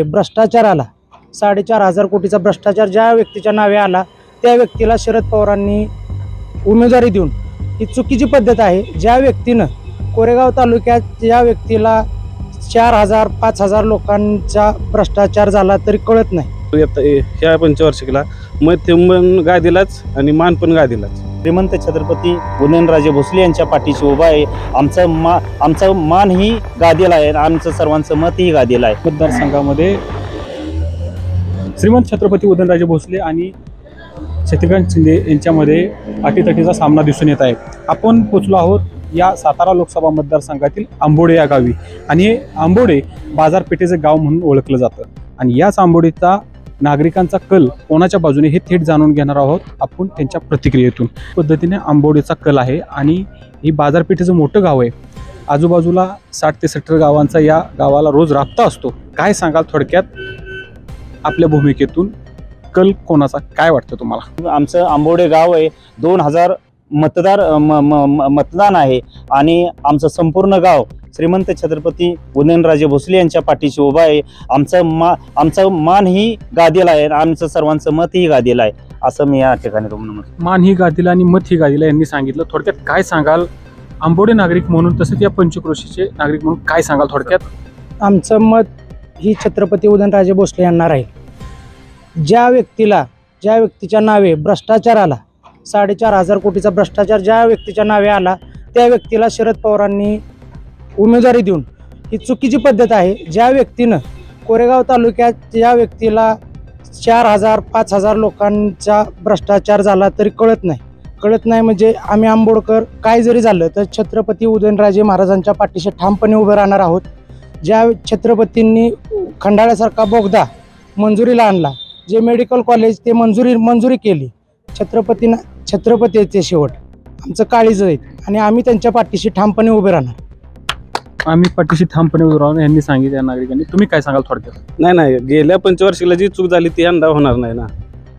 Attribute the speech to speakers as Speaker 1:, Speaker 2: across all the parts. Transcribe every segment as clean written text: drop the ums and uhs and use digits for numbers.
Speaker 1: भ्रष्टाचार आला, 4,500 कोटीचा भ्रष्टाचार ज्या व्यक्तीच्या नावे आला त्या व्यक्तीला शरद पवारांनी उमेदवारी देऊन ही चुकीची पद्धत आहे। ज्या व्यक्तीनं कोरेगाव तालुक्यात ज्या व्यक्तीला 4,000 5,000 लोकांचा भ्रष्टाचार झाला तरी कळत नाही।
Speaker 2: ह्या पंचवार्षिकला मत पण गादीलाच आणि मान पण गादीलाच।
Speaker 3: श्रीमंत छत्रपती उदयनराजे भोसले यांच्या पाठीशी उभा आहे। आमचा मान ही गादीला आहे, आमचं सर्वांचं मत ही गादीला आहे।
Speaker 4: मतदारसंघामध्ये श्रीमंत छत्रपती उदयनराजे भोसले आणि शशिकांत शिंदे यांच्यामध्ये अटीतटीचा सामना दिसून येत आहे। आपण पोचलो आहोत या सातारा लोकसभा मतदारसंघातील आंबोडे या गावी, आणि हे आंबोडे बाजारपेठेचे गाव म्हणून ओळखलं जातं। आणि याच आंबोडेचा नागरिकांचा कल कोणाच्या बाजूने हे थेट जाणून घेणार आहोत आपण त्यांच्या प्रतिक्रियेतून। पद्धतीने आंबोडेचा कल आहे आणि ही बाजारपेठेचं मोठं गाव आहे। आजूबाजूला 60 ते 70 गावांचा या गावाला रोज राबता असतो। काय सांगाल थोडक्यात आपल्या भूमिकेतून कल कोणाचा, काय वाटतं तुम्हाला?
Speaker 3: आमचं आंबोडे गाव आहे, 2000 मतदान आहे आणि आमचं संपूर्ण गाव श्रीमंत छत्रपती उदयनराजे भोसले यांच्या पाठीशी उभा आहे। आमचा मान ही गादीला आहे, आमचं सर्वांचं मत ही गादीला आहे, असं मी या ठिकाणी तुम्हाला म्हणतो।
Speaker 4: मान ही गादीला आणि मत ही गादीला यांनी सांगितलं। थोडक्यात काय सांगाल आंबोडे नागरिक म्हणून, तसेच या पंचक्रोशीचे नागरिक म्हणून काय सांगाल थोडक्यात?
Speaker 1: आमचं मत ही छत्रपती उदयनराजे भोसले यांना राहील। ज्या व्यक्तीच्या नावे भ्रष्टाचार आला, 4,500 कोटीचा भ्रष्टाचार ज्या व्यक्तीच्या नावे आला त्या व्यक्तीला शरद पवारांनी उमेदवारी देऊन ही चुकीची पद्धत आहे। ज्या व्यक्तीनं कोरेगाव तालुक्यात ज्या व्यक्तीला 4,000 5,000 लोकांचा भ्रष्टाचार झाला तरी कळत नाही म्हणजे आम्ही आंबोडकर काय जरी झालं तर छत्रपती उदयनराजे महाराजांच्या पाठीशी ठामपणे उभे राहणार आहोत। ज्या छत्रपतींनी खंडाळ्यासारखा बोगदा मंजुरीला आणला, जे मेडिकल कॉलेज ते मंजुरी केली, छत्रपतीचे शेवट आमचं काळीज आहे आणि आम्ही त्यांच्या पाठीशी ठामपणे उभे राहणार।
Speaker 4: आम्ही पाठीशी ठामपणे उभे राहून यांनी सांगितलं या नागरिकांनी। तुम्ही काय सांगाल थोडक्यात?
Speaker 2: नाही, गेल्या पंचवार्षिकला जी चूक झाली ती यंदा होणार नाही ना।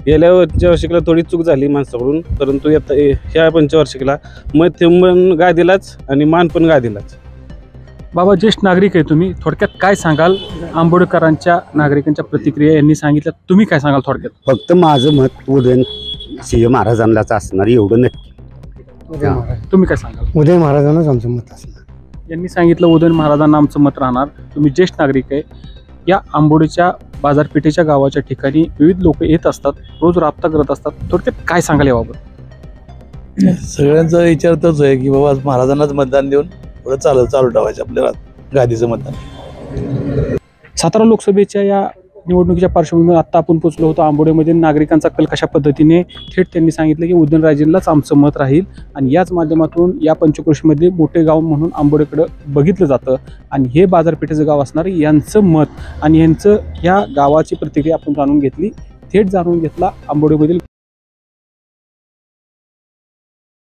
Speaker 2: गेल्या पंचवार्षिकला थोडी चूक झाली माणसाकडून, परंतु ह्या पंचवार्षिकला मत पण गादीलाच आणि मान पण गादीलाच।
Speaker 4: बाबा, ज्येष्ठ नागरिक आहे तुम्ही, थोडक्यात काय सांगाल आंबोडेकरांच्या नागरिकांच्या प्रतिक्रिया यांनी सांगितल्या, तुम्ही काय सांगाल थोडक्यात?
Speaker 5: फक्त माझं मत उदयन सिंह महाराजांनाच असणार एवढं नक्की।
Speaker 4: तुम्ही काय सांगाल?
Speaker 1: उदय महाराजांनाच आमचं मत असणार।
Speaker 4: यांनी सांगितलं उदयन महाराजांना आमचं मत राहणार। तुम्ही ज्येष्ठ नागरिक आहे, या आंबोडेच्या बाजारपेठेच्या गावाच्या ठिकाणी विविध लोक येत असतात, रोज राबता करत असतात, थोडक्यात काय सांगाल याबाबत?
Speaker 6: सगळ्यांचा विचार तोच आहे की बाबा महाराजांनाच मतदान देऊन पुढे चालू ठेवायचं आपल्याला गादीचं मतदान।
Speaker 4: सातारा लोकसभेच्या या निवडणुकीच्या पार्श्वभूमीवर आता आपण पोचलो होतो आंबोडेमध्ये। नागरिकांचा कल कशा पद्धतीने, थेट त्यांनी सांगितलं की उदयनराजेंनाच आमचं मत राहील आणि याच माध्यमातून या पंचक्रोशीमध्ये मोठे गाव म्हणून आंबोडेकडं बघितलं जातं आणि हे बाजारपेठेचं गाव असणार यांचं मत आणि यांचं ह्या गावाची प्रतिक्रिया आपण जाणून घेतली, थेट जाणून घेतला आंबोडेमधील